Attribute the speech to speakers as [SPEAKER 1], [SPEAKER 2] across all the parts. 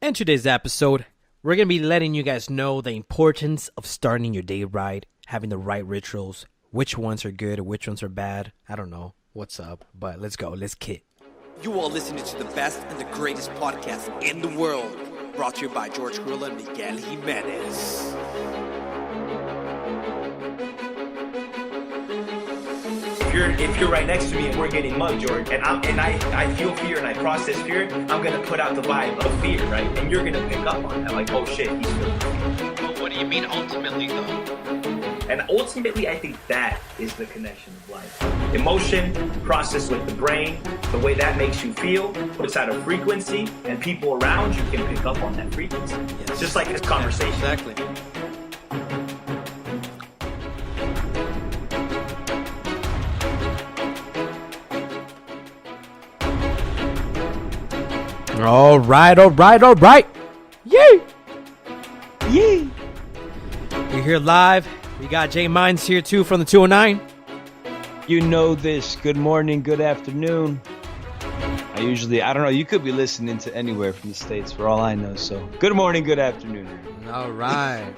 [SPEAKER 1] In today's episode, we're going to be letting you guys know the importance of starting your day right, having the right rituals, which ones are good, which ones are bad. I don't know what's up, but let's go. Let's kick.
[SPEAKER 2] You are listening to the best and the greatest podcast in the world, brought to you by George Carrillo and Miguel Jimenez.
[SPEAKER 3] If you're right next to me and we're getting mugged, George, and I feel fear and I process fear, I'm gonna put out the vibe of fear, right? And you're gonna pick up on that, like, oh shit, he's feeling fear.
[SPEAKER 4] But what do you mean ultimately, though?
[SPEAKER 3] And ultimately, I think that is the connection of life. Emotion, processed with the brain, the way that makes you feel, puts out a frequency, and people around you can pick up on that frequency. Yes. Just like this conversation.
[SPEAKER 1] Exactly. All right. Yay! We're here live. We got Jay Mines here too from the 209.
[SPEAKER 5] You know this. Good morning, good afternoon. I don't know, you could be listening to anywhere from the States for all I know. So good morning, good afternoon.
[SPEAKER 1] All right.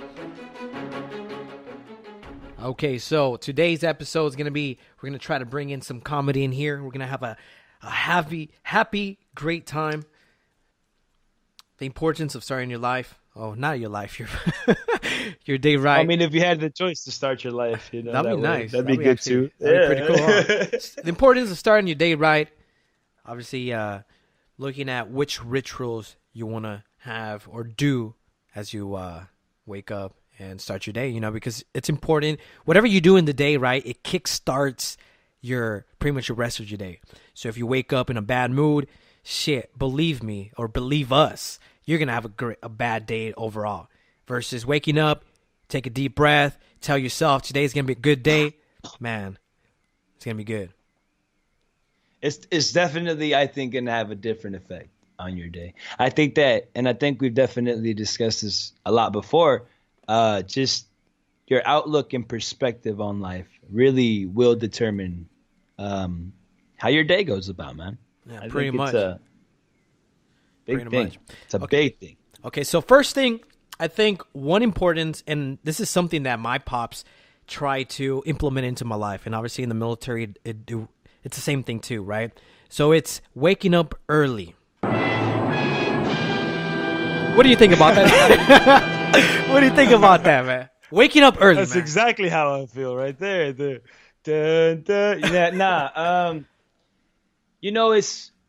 [SPEAKER 1] Okay, so today's episode is going to be, we're going to try to bring in some comedy in here. We're going to have a happy, great time. The importance of starting your life. Oh, not your life, your day right.
[SPEAKER 5] I mean, if you had the choice to start your life,
[SPEAKER 1] that'd be nice.
[SPEAKER 5] That'd be good too.
[SPEAKER 1] That'd be pretty cool. Huh? The importance of starting your day right. Obviously, looking at which rituals you want to have or do as you wake up and start your day. Because it's important. Whatever you do in the day, right, it kickstarts pretty much the rest of your day. So if you wake up in a bad mood, shit, believe me or believe us, you're going to have a bad day overall. Versus waking up, take a deep breath, tell yourself today's going to be a good day. Man, it's going to be good.
[SPEAKER 5] It's definitely, I think, going to have a different effect on your day. I think that, and I think we've definitely discussed this a lot before, just your outlook and perspective on life really will determine how your day goes about, man.
[SPEAKER 1] Yeah, pretty much.
[SPEAKER 5] It's a big thing. It's a big thing.
[SPEAKER 1] Okay, so first thing, I think one importance, and this is something that my pops try to implement into my life, and obviously in the military, it's the same thing too, right? So it's waking up early. What do you think about that? What do you think about that, man? Waking up early,
[SPEAKER 5] That's
[SPEAKER 1] man.
[SPEAKER 5] exactly how I feel right there. Dun, dun. Yeah,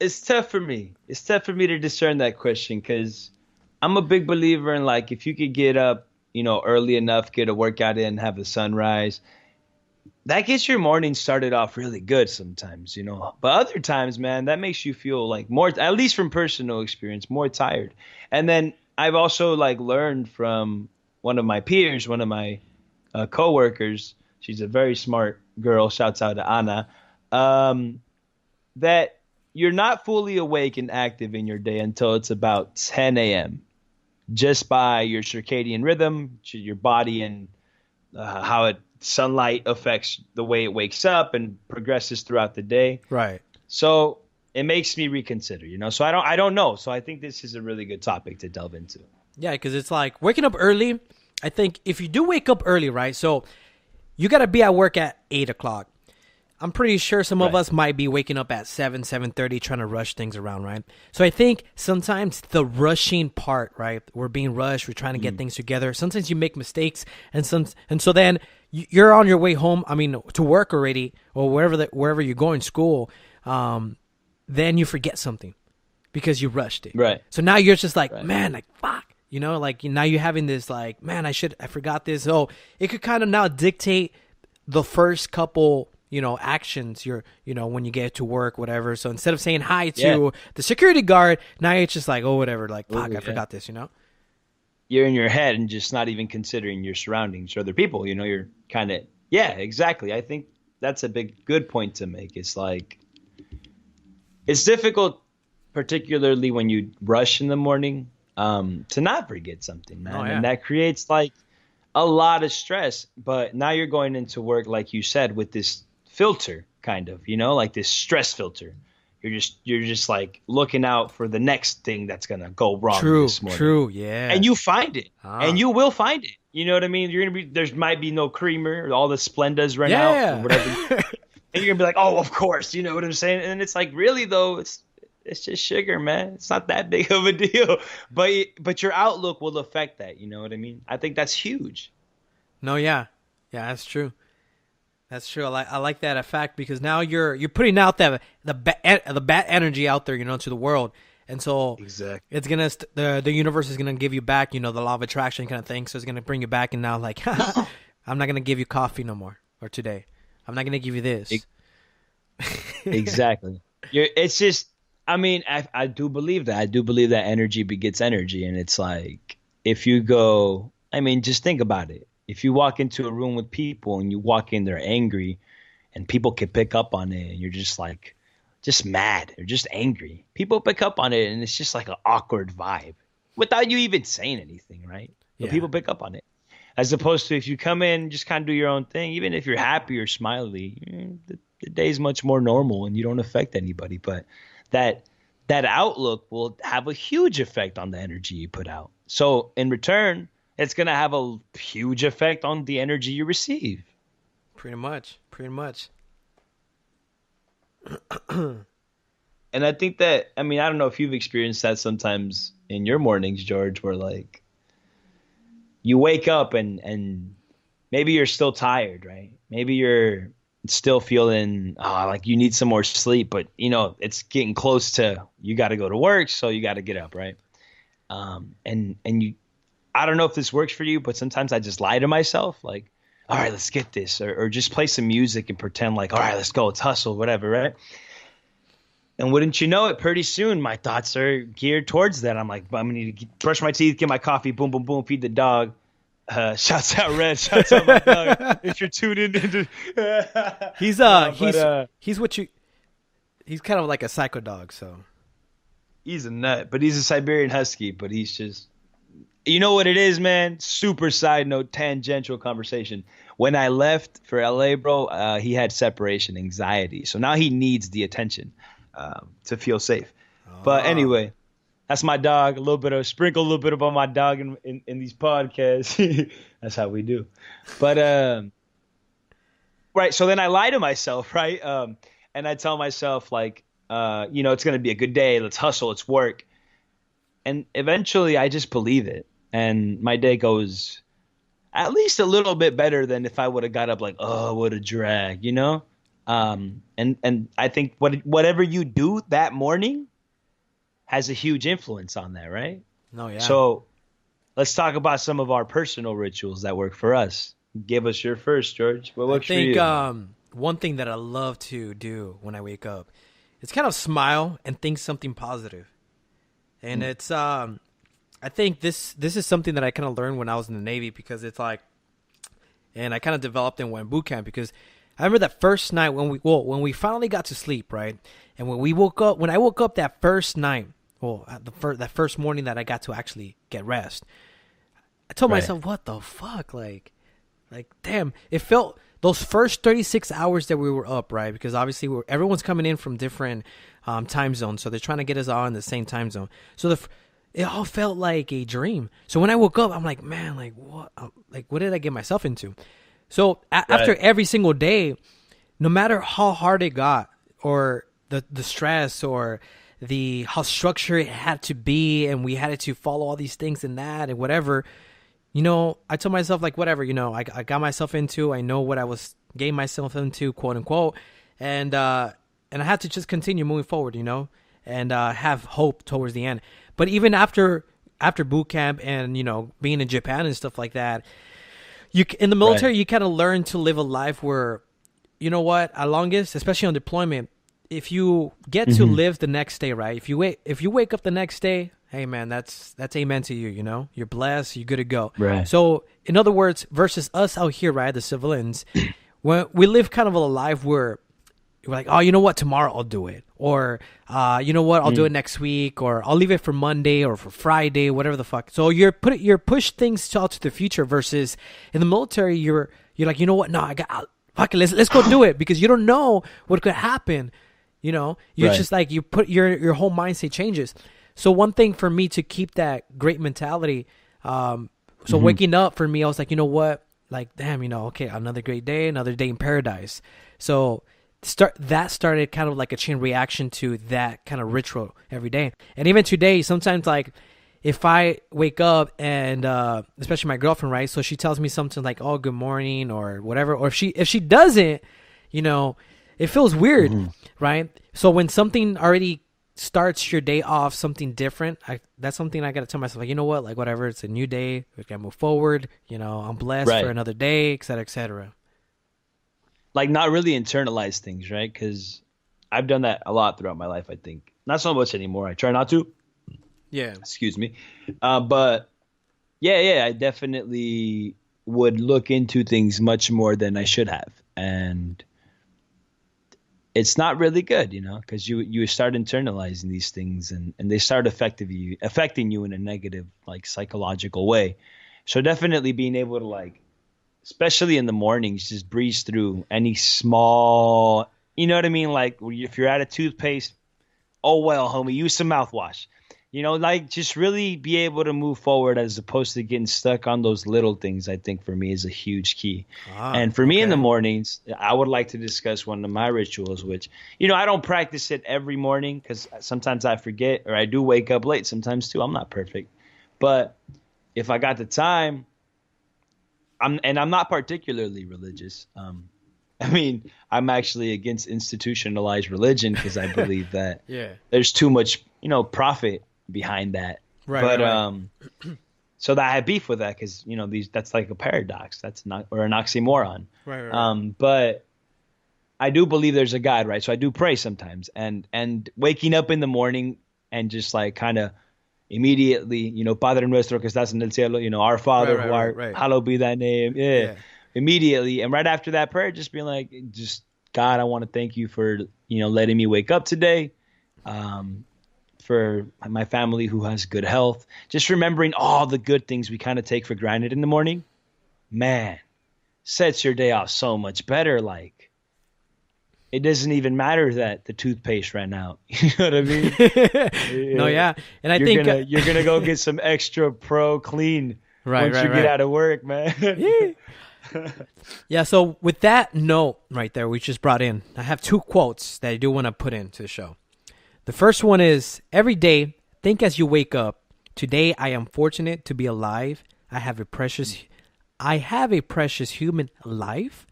[SPEAKER 5] it's tough for me. It's tough for me to discern that question because I'm a big believer in, like, if you could get up, early enough, get a workout in, have a sunrise, that gets your morning started off really good sometimes, But other times, man, that makes you feel like more, at least from personal experience, more tired. And then I've also learned from one of my peers, one of my coworkers. She's a very smart girl. Shouts out to Anna. That you're not fully awake and active in your day until it's about 10 a.m. just by your circadian rhythm, your body, and how sunlight affects the way it wakes up and progresses throughout the day.
[SPEAKER 1] Right.
[SPEAKER 5] So it makes me reconsider, So I don't know. So I think this is a really good topic to delve into.
[SPEAKER 1] Yeah, because it's like waking up early. I think if you do wake up early, right? So you got to be at work at 8 o'clock. I'm pretty sure some of us might be waking up at 7:30 trying to rush things around, right? So I think sometimes the rushing part, right? We're being rushed. We're trying to get things together. Sometimes you make mistakes, and so then you're on your way home. I mean, to work already, or wherever you're going, school. Then you forget something because you rushed it.
[SPEAKER 5] Right.
[SPEAKER 1] So now you're just like, man, like fuck. Now you're having this like, man, I forgot this. So it could kind of now dictate the first couple actions when you get to work, whatever. So instead of saying hi to the security guard, now it's just like, oh, whatever, like, fuck, I forgot this,
[SPEAKER 5] You're in your head and just not even considering your surroundings or other people, you're kind of, exactly. I think that's a good point to make. It's like, it's difficult, particularly when you rush in the morning, to not forget something, man.
[SPEAKER 1] Oh, yeah.
[SPEAKER 5] And that creates a lot of stress, but now you're going into work, like you said, with this filter kind of, like this stress filter. You're just like looking out for the next thing that's gonna go wrong this morning.
[SPEAKER 1] True, yeah.
[SPEAKER 5] And you find it, and you will find it. You know what I mean? There might be no creamer, or all the Splendas run out, or whatever. And you're gonna be like, oh, of course. You know what I'm saying? And it's like, really though, it's just sugar, man. It's not that big of a deal. But your outlook will affect that. You know what I mean? I think that's huge.
[SPEAKER 1] No, yeah, that's true. That's true. I like that fact, because now you're putting out the bad energy out there, to the world, and so
[SPEAKER 5] exactly
[SPEAKER 1] it's gonna the universe is gonna give you back, the law of attraction kind of thing. So it's gonna bring you back, and now like I'm not gonna give you coffee no more, or today I'm not gonna give you this.
[SPEAKER 5] Exactly. It's just, I mean, I do believe that. I do believe that energy begets energy, and it's like if you go, I mean, just think about it. If you walk into a room with people and you walk in there angry, and people can pick up on it, and you're just like, just mad or just angry, people pick up on it, and it's just like an awkward vibe without you even saying anything, right? But people pick up on it. As opposed to if you come in, just kind of do your own thing, even if you're happy or smiley, the day's much more normal and you don't affect anybody. But that outlook will have a huge effect on the energy you put out. So in return, it's going to have a huge effect on the energy you receive.
[SPEAKER 1] Pretty much.
[SPEAKER 5] And I think that, I mean, I don't know if you've experienced that sometimes in your mornings, George, where like you wake up and maybe you're still tired, right? Maybe you're still feeling like you need some more sleep, but it's getting close to, you got to go to work, so you got to get up, right? And you, I don't know if this works for you, but sometimes I just lie to myself, like, all right, let's get this, or just play some music and pretend like, all right, let's go, let's hustle, whatever, right? And wouldn't you know it, pretty soon my thoughts are geared towards that. I'm like, I'm going to brush my teeth, get my coffee, boom, boom, boom, feed the dog. Shouts out Red, shouts out my dog. If you're tuned into
[SPEAKER 1] he's kind of like a psycho dog, so
[SPEAKER 5] he's a nut, but he's a Siberian Husky, but he's just, you know what it is, man? Super side note, tangential conversation. When I left for LA, bro, he had separation anxiety. So now he needs the attention to feel safe. But anyway, that's my dog. Sprinkle a little bit about my dog in these podcasts. That's how we do. But, right. So then I lie to myself, right? And I tell myself like, it's going to be a good day. Let's hustle. Let's work. And eventually I just believe it. And my day goes at least a little bit better than if I would have got up like, oh, what a drag, And I think whatever you do that morning has a huge influence on that, right?
[SPEAKER 1] No, yeah.
[SPEAKER 5] So let's talk about some of our personal rituals that work for us. Give us your first, George. What works for you?
[SPEAKER 1] I think one thing that I love to do when I wake up is kind of smile and think something positive. And it's I think this is something that I kind of learned when I was in the Navy, because it's like, and I kind of developed in one boot camp, because I remember that first night when we finally got to sleep, right? And when I woke up that first night, that first morning that I got to actually get rest, I told myself, what the fuck? Like, damn, it felt those first 36 hours that we were up, right? Because obviously everyone's coming in from different time zones, so they're trying to get us all in the same time zone. So it all felt like a dream. So when I woke up, I'm like, man, like what? Like what did I get myself into? So after every single day, no matter how hard it got, or the stress, or how structured it had to be, and we had to follow all these things and that and whatever, I told myself like, whatever, I got myself into, I know what I was getting myself into, quote unquote, and I had to just continue moving forward, and have hope towards the end. But even after boot camp and being in Japan and stuff like that, in the military you kind of learn to live a life where, at longest, especially on deployment, if you get to live the next day, right? If you wake up the next day, hey man, that's amen to you. You're blessed. You're good to go.
[SPEAKER 5] Right.
[SPEAKER 1] So in other words, versus us out here, right, the civilians, when we live kind of a life where we're like, oh, you know what? Tomorrow I'll do it. Or, you know what? I'll do it next week. Or I'll leave it for Monday or for Friday, whatever the fuck. So you're push things out to the future, versus in the military, you're like, you know what? No, fuck it. Let's go do it, because you don't know what could happen. You know, you're
[SPEAKER 5] Right.
[SPEAKER 1] just like, you put your whole mindset changes. So one thing for me to keep that great mentality, waking up for me, I was like, you know what? Like, damn, you know, okay, another great day, another day in paradise. So started kind of like a chain reaction to that kind of ritual every day. And even today, sometimes like if I wake up and especially my girlfriend, right? So she tells me something like, "Oh, good morning," or whatever. Or if she doesn't, you know, it feels weird, right? So when something already starts your day off something different, that's something I got to tell myself, like, you know what, like, whatever, it's a new day, we got to move forward, you know, I'm blessed
[SPEAKER 5] Right.
[SPEAKER 1] for another day, et cetera, et cetera.
[SPEAKER 5] Like, not really internalize things, right? Because I've done that a lot throughout my life, I think. Not so much anymore. I try not to.
[SPEAKER 1] Yeah.
[SPEAKER 5] Excuse me. But yeah, I definitely would look into things much more than I should have. And it's not really good, you know, because you start internalizing these things and they start affecting you in a negative, like, psychological way. So definitely being able to, like, especially in the mornings, just breeze through any small, you know what I mean? Like, if you're out of toothpaste, oh, well, homie, use some mouthwash. You know, like, just really be able to move forward as opposed to getting stuck on those little things, I think, for me is a huge key. And for me in the mornings, I would like to discuss one of my rituals, which, you know, I don't practice it every morning because sometimes I forget, or I do wake up late sometimes too. I'm not perfect. But if I got the time, I'm not particularly religious. I mean, I'm actually against institutionalized religion because I believe that there's too much, you know, profit behind that. Right. So that I have beef with that because, you know, that's like a paradox. That's not, or an oxymoron. Right. But I do believe there's a God, right? So I do pray sometimes, and waking up in the morning and just like kind of immediately, you know, Padre Nuestro que estás en el cielo, you know, our Father, who art, hallowed be thy name. Yeah. Immediately. And right after that prayer, just being like, just, God, I want to thank you for, you know, letting me wake up today. For my family who has good health, just remembering all the good things we kind of take for granted in the morning, man, sets your day off so much better. Like, it doesn't even matter that the toothpaste ran out. You know what I mean?
[SPEAKER 1] No, yeah. And I
[SPEAKER 5] you're
[SPEAKER 1] think
[SPEAKER 5] you're gonna go get some extra pro clean once you get out of work, man.
[SPEAKER 1] Yeah. So with that note right there, we just brought in, I have two quotes that I do want to put into the show. The first one is, every day, think as you wake up, today I am fortunate to be alive. I have a precious human life.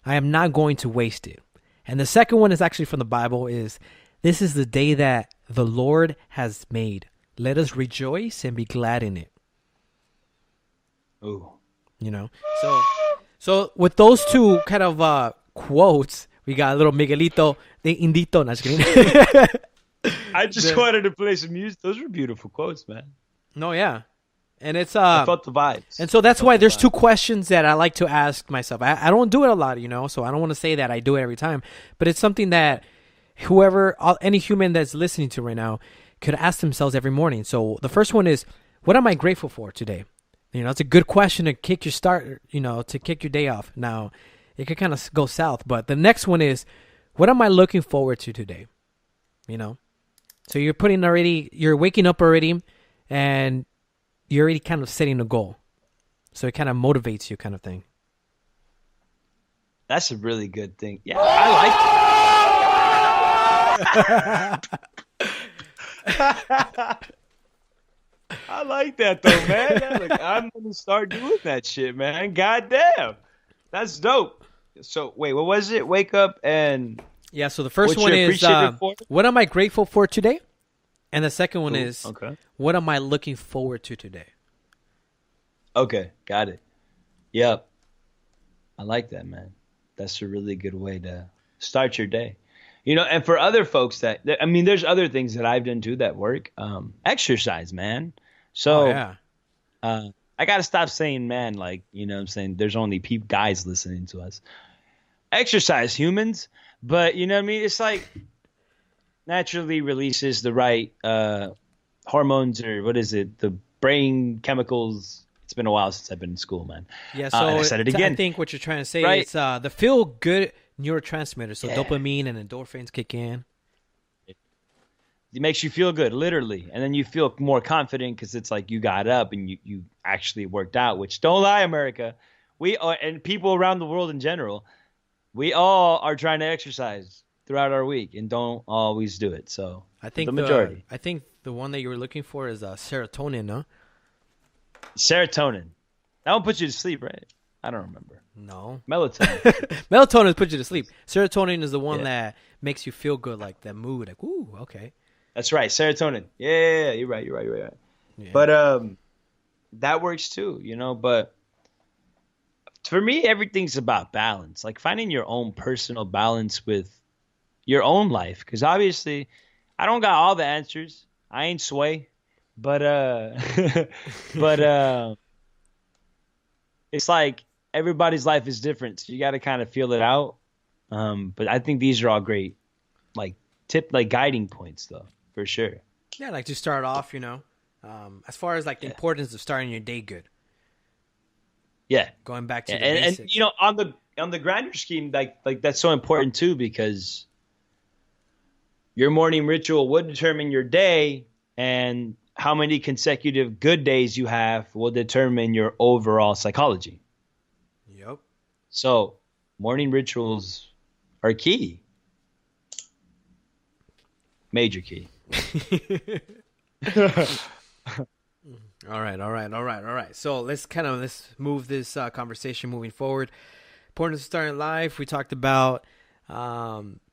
[SPEAKER 1] I am not going to waste it. And the second one is actually from the Bible, is, this is the day that the Lord has made. Let us rejoice and be glad in it.
[SPEAKER 5] Ooh.
[SPEAKER 1] You know, so with those two kind of quotes, we got a little Miguelito de Indito. No, just kidding.
[SPEAKER 5] I just wanted to play some music. Those were beautiful quotes, man.
[SPEAKER 1] No, yeah. And it's
[SPEAKER 5] I felt the vibes.
[SPEAKER 1] And so that's why there's two questions that I like to ask myself. I don't do it a lot, you know, so I don't want to say that I do it every time, but it's something that any human that's listening to right now could ask themselves every morning. So the first one is, what am I grateful for today? You know, it's a good question to kick your day off. Now, it could kind of go south, but the next one is, what am I looking forward to today? You know, so you're waking up already, and you're already kind of setting a goal. So it kind of motivates you, kind of thing.
[SPEAKER 5] That's a really good thing. Yeah, I like it. I like that though, man. I'm gonna start doing that shit, man. God damn, that's dope. So wait, what was it? Wake up and
[SPEAKER 1] so the first one is what am I grateful for today, and the second one is what am I looking forward to today.
[SPEAKER 5] Okay, got it. Yep, I like that, man. That's a really good way to start your day. You know, and for other folks there's other things that I've done too that work. Exercise, man. So I got to stop saying man, like, you know what I'm saying? There's only guys listening to us. Exercise, humans. But, you know what I mean? It's like naturally releases the right hormones, or what is it? The brain chemicals. It's been a while since I've been in school, man.
[SPEAKER 1] Yeah, so
[SPEAKER 5] I said it again.
[SPEAKER 1] I think what you're trying to say is the feel-good neurotransmitters. So dopamine and endorphins kick in.
[SPEAKER 5] It makes you feel good, literally. And then you feel more confident because it's like you got up and you actually worked out, which don't lie, America. We are, and people around the world in general, we all are trying to exercise throughout our week and don't always do it. So
[SPEAKER 1] I think
[SPEAKER 5] the majority.
[SPEAKER 1] I think the one that you were looking for is serotonin, no?
[SPEAKER 5] Serotonin. That one puts you to sleep, right? I don't remember.
[SPEAKER 1] No.
[SPEAKER 5] Melatonin.
[SPEAKER 1] Melatonin puts you to sleep. Serotonin is the one that makes you feel good, like that mood. Like, ooh, okay.
[SPEAKER 5] That's right. Serotonin. Yeah, you're right.
[SPEAKER 1] Yeah.
[SPEAKER 5] But that works too, you know. But for me, everything's about balance. Like finding your own personal balance with your own life. Because obviously, I don't got all the answers. I ain't Sway. But it's like everybody's life is different. So you got to kind of feel it out. But I think these are all great, like guiding points, though, for sure.
[SPEAKER 1] Yeah, like to start off, you know, as far as like the importance of starting your day good.
[SPEAKER 5] Yeah,
[SPEAKER 1] going back to the basics.
[SPEAKER 5] And you know, on the grander scheme, like that's so important too, because your morning ritual would determine your day, and how many consecutive good days you have will determine your overall psychology.
[SPEAKER 1] Yep.
[SPEAKER 5] So morning rituals are key. Major key.
[SPEAKER 1] All right. So let's move this conversation moving forward. Importance of starting life. We talked about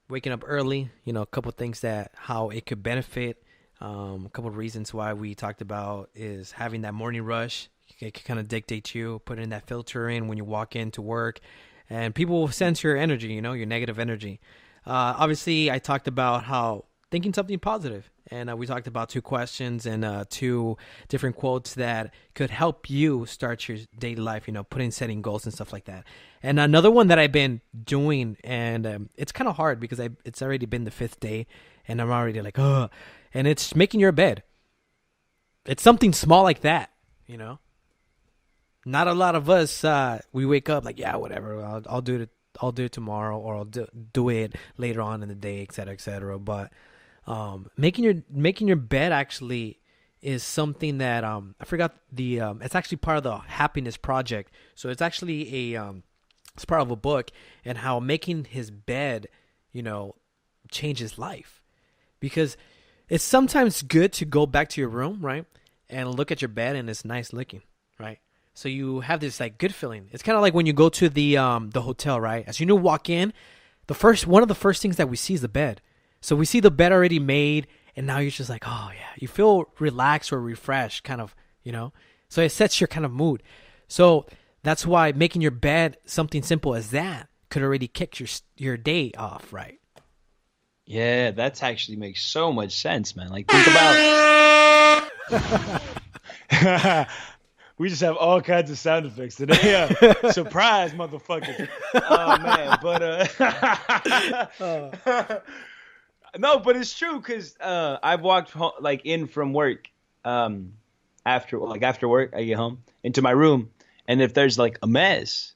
[SPEAKER 1] waking up early. You know, a couple of things how it could benefit. A couple of reasons why we talked about is having that morning rush. It can kind of dictate you, putting that filter in when you walk into work, and people will sense your energy. You know, your negative energy. Obviously, I talked about how thinking something positive. And we talked about 2 questions and 2 different quotes that could help you start your daily life, you know, setting goals and stuff like that. And another one that I've been doing, and it's kind of hard because it's already been the 5th day, and I'm already like, ugh. And it's making your bed. It's something small like that, you know. Not a lot of us, we wake up like, yeah, whatever, I'll do it. I'll do it tomorrow, or I'll do it later on in the day, et cetera, et cetera. But making your bed actually is something that I forgot it's actually part of the Happiness Project. So it's actually it's part of a book, and how making his bed, you know, changes life. Because it's sometimes good to go back to your room, right, and look at your bed and it's nice looking, right? So you have this like good feeling. It's kind of like when you go to the hotel, right? As you walk in, one of the first things that we see is the bed. So we see the bed already made, and now you're just like, oh yeah, you feel relaxed or refreshed, kind of, you know. So it sets your kind of mood. So that's why making your bed something simple as that could already kick your day off, right?
[SPEAKER 5] Yeah, that's actually makes so much sense, man. Like think about. We just have all kinds of sound effects today. Surprise, motherfucker. Oh man, but no, but it's true because I've walked in from work after work, I get home into my room, and if there's like a mess,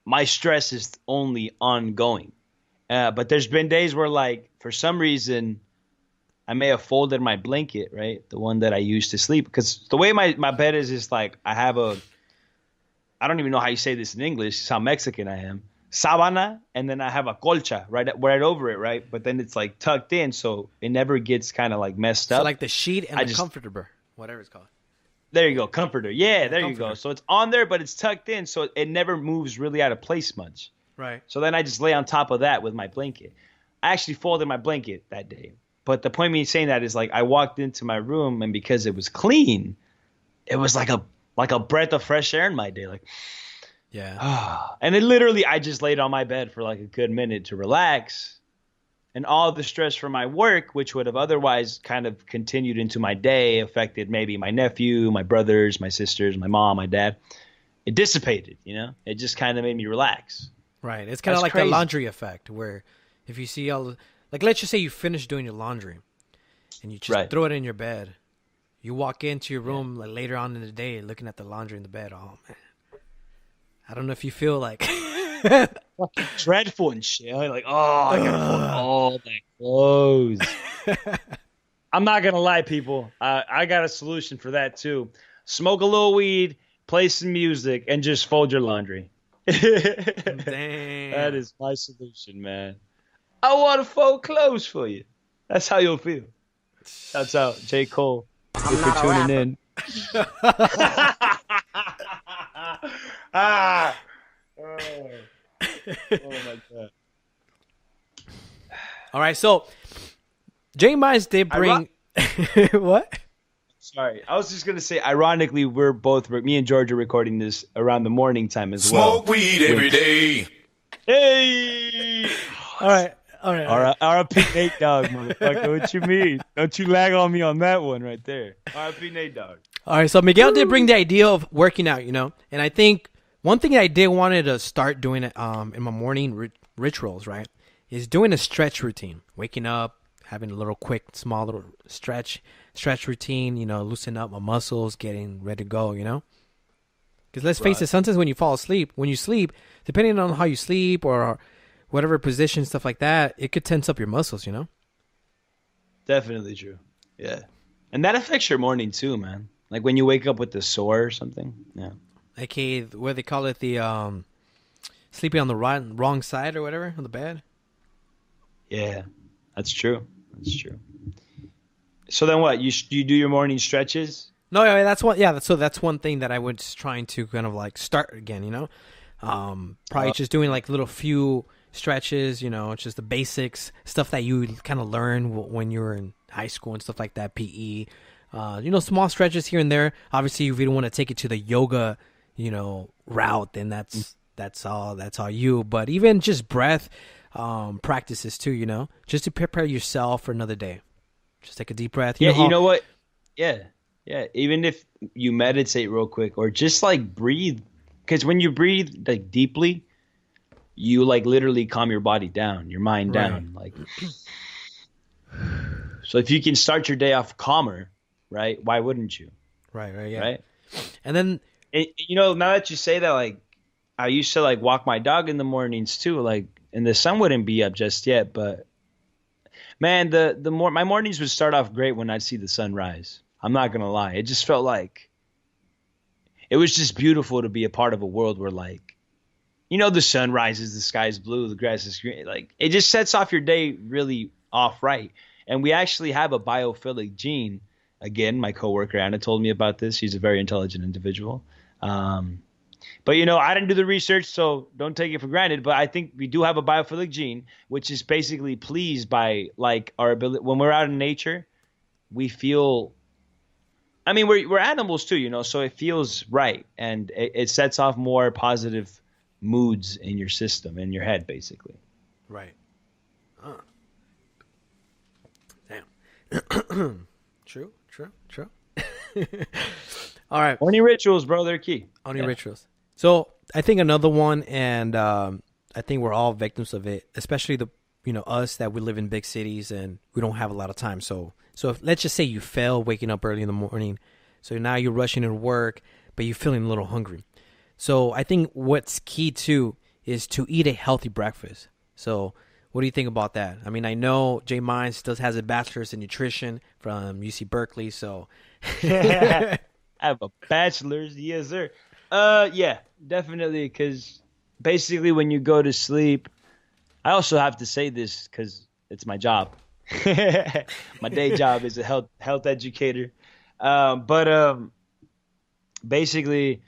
[SPEAKER 5] my stress is only ongoing. But there's been days where like for some reason I may have folded my blanket, right, the one that I use to sleep, because the way my bed is like I don't even know how you say this in English. It's how Mexican I am. Sabana, and then I have a colcha right over it, right? But then it's like tucked in, so it never gets kind of like messed up.
[SPEAKER 1] So like the sheet and the comforter, whatever it's called.
[SPEAKER 5] There you go, comforter. Yeah, there you go. So it's on there, but it's tucked in, so it never moves really out of place much.
[SPEAKER 1] Right.
[SPEAKER 5] So then I just lay on top of that with my blanket. I actually folded my blanket that day. But the point of me saying that is like I walked into my room, and because it was clean, it was like a breath of fresh air in my day. Like,
[SPEAKER 1] yeah.
[SPEAKER 5] And I just laid on my bed for like a good minute to relax. And all the stress from my work, which would have otherwise kind of continued into my day, affected maybe my nephew, my brothers, my sisters, my mom, my dad. It dissipated, you know? It just kind of made me relax.
[SPEAKER 1] Right. It's kind of like the laundry effect, where if you see like let's just say you finish doing your laundry and you just throw it in your bed. You walk into your room like later on in the day looking at the laundry in the bed. Oh, man. I don't know if you feel like
[SPEAKER 5] dreadful and shit. Like, oh, I got to put all that clothes. I'm not gonna lie, people. I got a solution for that too. Smoke a little weed, play some music, and just fold your laundry.
[SPEAKER 1] Damn.
[SPEAKER 5] That is my solution, man. I want to fold clothes for you. That's how you'll feel. That's out, J. Cole. If you're tuning in. Ah. Oh my God.
[SPEAKER 1] All right, so J Mines did bring what?
[SPEAKER 5] Sorry, I was just gonna say. Ironically, me and George are recording this around the morning time as well.
[SPEAKER 6] Smoke weed every day.
[SPEAKER 5] Hey.
[SPEAKER 1] All right.
[SPEAKER 5] R.I.P. Nate Dogg, motherfucker. What you mean? Don't you lag on me on that one right there. R.I.P. Nate Dogg.
[SPEAKER 1] All right, so Miguel did bring the idea of working out, and I think one thing I did wanted to start doing in my morning rituals, right, is doing a stretch routine. Waking up, having a little quick, small little stretch routine, loosen up my muscles, getting ready to go, Because let's face it, sometimes when you sleep, depending on how you sleep or whatever position, stuff like that, it could tense up your muscles,
[SPEAKER 5] Definitely true. Yeah. And that affects your morning too, man. Like when you wake up with the sore or something. Yeah.
[SPEAKER 1] Like what they call it, the sleeping on the wrong side or whatever on the bed.
[SPEAKER 5] Yeah, that's true. So then what? You do your morning stretches?
[SPEAKER 1] No, yeah, that's one. Yeah, that's one thing that I was trying to kind of like start again. Probably just doing like little few stretches. Just the basics stuff that you kind of learn when you were in high school and stuff like that. PE, small stretches here and there. Obviously, if you don't want to take it to the yoga, route, then that's all you. But even just breath practices too. Just to prepare yourself for another day. Just take a deep breath.
[SPEAKER 5] You know what? Yeah. Even if you meditate real quick or just like breathe, because when you breathe like deeply, you like literally calm your body down, your mind down. Like, so if you can start your day off calmer, right? Why wouldn't you?
[SPEAKER 1] Right. Yeah.
[SPEAKER 5] Right.
[SPEAKER 1] And then,
[SPEAKER 5] now that you say that, like, I used to like walk my dog in the mornings too, like, and the sun wouldn't be up just yet, but. Man, my mornings would start off great when I'd see the sun rise. I'm not gonna lie. It just felt like it was just beautiful to be a part of a world where, like, the sun rises, the sky's blue, the grass is green. Like, it just sets off your day really off right. And we actually have a biophilic gene. Again, my coworker Anna told me about this. She's a very intelligent individual. But, I didn't do the research, so don't take it for granted. But I think we do have a biophilic gene, which is basically pleased by, like, our ability. When we're out in nature, we feel – I mean, we're animals too, so it feels right. And it sets off more positive moods in your system, in your head, basically.
[SPEAKER 1] Right. Damn. True. All right.
[SPEAKER 5] Morning rituals, bro, they're key.
[SPEAKER 1] Morning rituals. So I think another one, and I think we're all victims of it, especially us that we live in big cities and we don't have a lot of time. So let's just say you fail waking up early in the morning. So now you're rushing to work, but you're feeling a little hungry. So I think what's key too is to eat a healthy breakfast. So what do you think about that? I mean, I know J Mines still has a bachelor's in nutrition from UC Berkeley. So
[SPEAKER 5] I have a bachelor's, yes, sir. Yeah, definitely. Because basically, when you go to sleep, I also have to say this because it's my job. My day job is a health educator. But basically,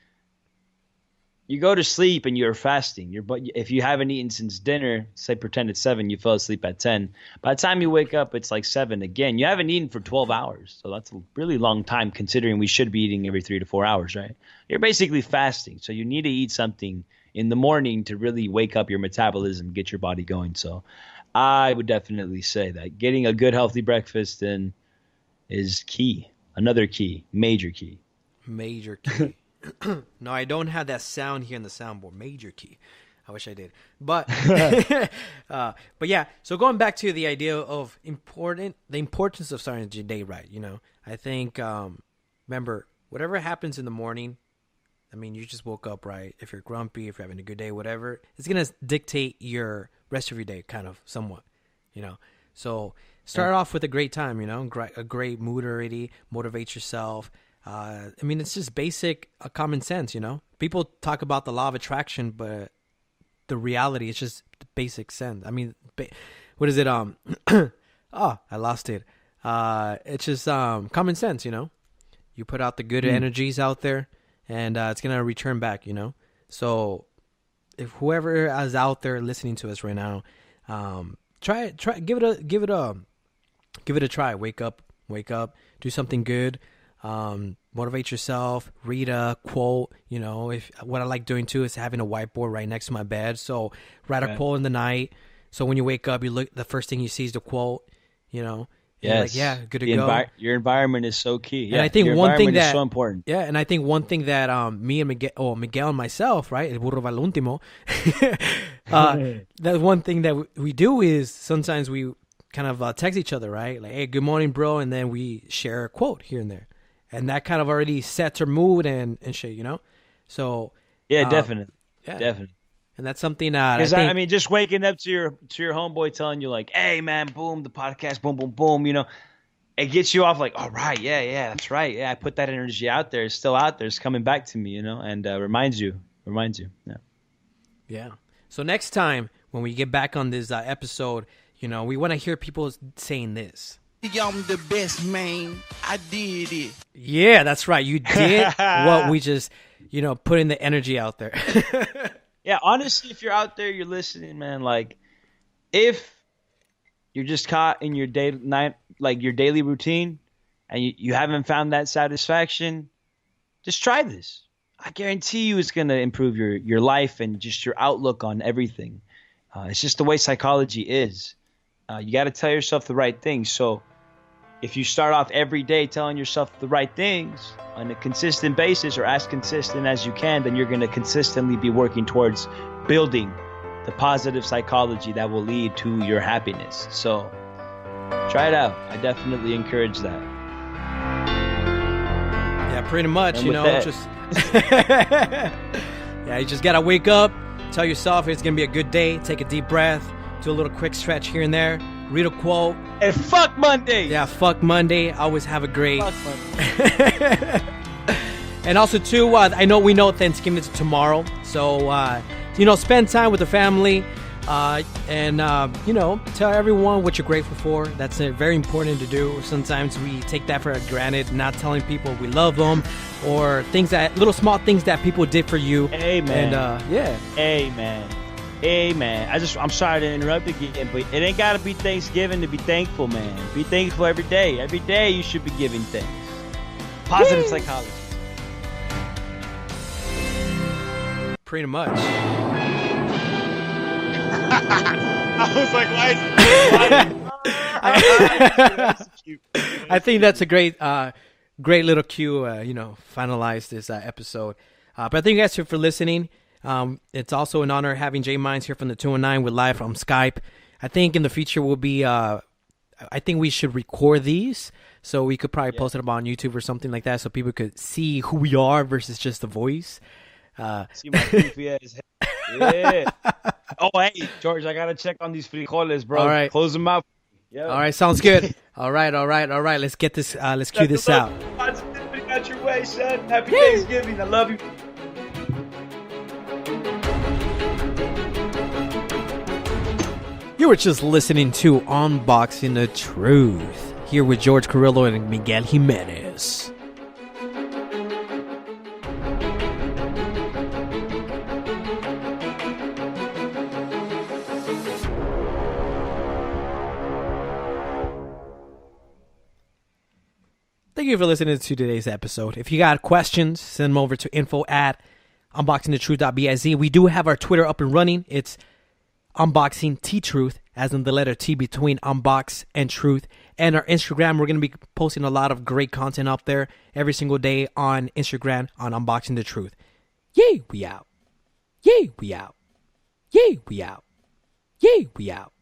[SPEAKER 5] you go to sleep and you're fasting. If you haven't eaten since dinner, say pretend it's 7, you fell asleep at 10. By the time you wake up, it's like 7 again. You haven't eaten for 12 hours. So that's a really long time considering we should be eating every 3 to 4 hours, right? You're basically fasting. So you need to eat something in the morning to really wake up your metabolism, get your body going. So I would definitely say that getting a good healthy breakfast then is key. Another key, major key.
[SPEAKER 1] Major key. No, I don't have that sound here in the soundboard. Major key. I wish I did. But but yeah, so going back to the idea of the importance of starting your day right, I think remember, whatever happens in the morning, I mean, you just woke up, right? If you're grumpy, if you're having a good day, whatever, it's going to dictate your rest of your day kind of somewhat, So start off with a great time, a great mood already, motivate yourself. It's just basic common sense, People talk about the law of attraction, but the reality is just basic sense. What is it? Oh, I lost it. It's just common sense, You put out the good energies out there, and it's going to return back, So if whoever is out there listening to us right now, try give it a try. Wake up, do something good. Motivate yourself, read a quote. If what I like doing too is having a whiteboard right next to my bed. So write a quote in the night. So when you wake up, you look, the first thing you see is the quote,
[SPEAKER 5] Yes.
[SPEAKER 1] Like, good to go.
[SPEAKER 5] Your environment is so key.
[SPEAKER 1] And I think one thing that
[SPEAKER 5] is so important.
[SPEAKER 1] Yeah, and I think one thing that me and Miguel and myself, right, el burro va al último, that one thing that we do is sometimes we kind of text each other, right? Like, hey, good morning, bro, and then we share a quote here and there. And that kind of already sets our mood and shit, So
[SPEAKER 5] yeah, definitely.
[SPEAKER 1] Yeah.
[SPEAKER 5] Definitely.
[SPEAKER 1] And that's something that
[SPEAKER 5] just waking up to your homeboy telling you like, "Hey man, boom, the podcast, boom, boom, boom," it gets you off like, "All right, yeah, that's right. Yeah, I put that energy out there. It's still out there. It's coming back to me, and reminds you. Yeah.
[SPEAKER 1] Yeah. So next time when we get back on this episode, we want to hear people saying this.
[SPEAKER 6] I'm the best, man. I did it.
[SPEAKER 1] Yeah, that's right. You did what we just, put in the energy out there.
[SPEAKER 5] Yeah, honestly, if you're out there, you're listening, man. Like, if you're just caught in your your daily routine, and you haven't found that satisfaction, just try this. I guarantee you, it's gonna improve your life and just your outlook on everything. It's just the way psychology is. You got to tell yourself the right things. So, if you start off every day telling yourself the right things on a consistent basis, or as consistent as you can, then you're going to consistently be working towards building the positive psychology that will lead to your happiness. So try it out. I definitely encourage that.
[SPEAKER 1] Yeah, pretty much,
[SPEAKER 5] and
[SPEAKER 1] just yeah, you just got to wake up, tell yourself it's going to be a good day, take a deep breath, do a little quick stretch here and there, read a quote.
[SPEAKER 5] And fuck Monday.
[SPEAKER 1] Yeah, fuck Monday. Always have a great.
[SPEAKER 5] Fuck Monday.
[SPEAKER 1] And also, too, we know Thanksgiving is tomorrow. So, spend time with the family and, tell everyone what you're grateful for. That's very important to do. Sometimes we take that for granted, not telling people we love them or little small things that people did for you.
[SPEAKER 5] Amen.
[SPEAKER 1] And, yeah.
[SPEAKER 5] Amen. Hey man, I'm sorry to interrupt again, but it ain't gotta be Thanksgiving to be thankful, man. Be thankful every day. Every day you should be giving thanks. Positive psychology.
[SPEAKER 1] Pretty much.
[SPEAKER 5] I was like, why is it?
[SPEAKER 1] I think that's a great little cue. Finalize this episode. But thank you guys for listening. It's also an honor having Jay Mines here from the 219 with live from Skype. I think in the future we'll be, I think we should record these so we could probably post it up on YouTube or something like that so people could see who we are versus just the voice.
[SPEAKER 5] See my goofy ass. Yeah. Oh, hey, George, I got to check on these frijoles, bro.
[SPEAKER 1] All right.
[SPEAKER 5] Close them out. Yeah.
[SPEAKER 1] All right. Sounds good. All right. Let's get this, let's cue this out.
[SPEAKER 5] Positivity got your way, son. Happy Thanksgiving. I love you.
[SPEAKER 1] You were just listening to Unboxing the Truth, here with George Carrillo and Miguel Jimenez. Thank you for listening to today's episode. If you got questions, send them over to info@unboxingthetruth.biz. We do have our Twitter up and running. It's Unboxing T-Truth, as in the letter T between unbox and truth. And our Instagram, we're going to be posting a lot of great content up there every single day on Instagram on Unboxing the Truth. Yay, we out. Yay, we out. Yay, we out. Yay, we out.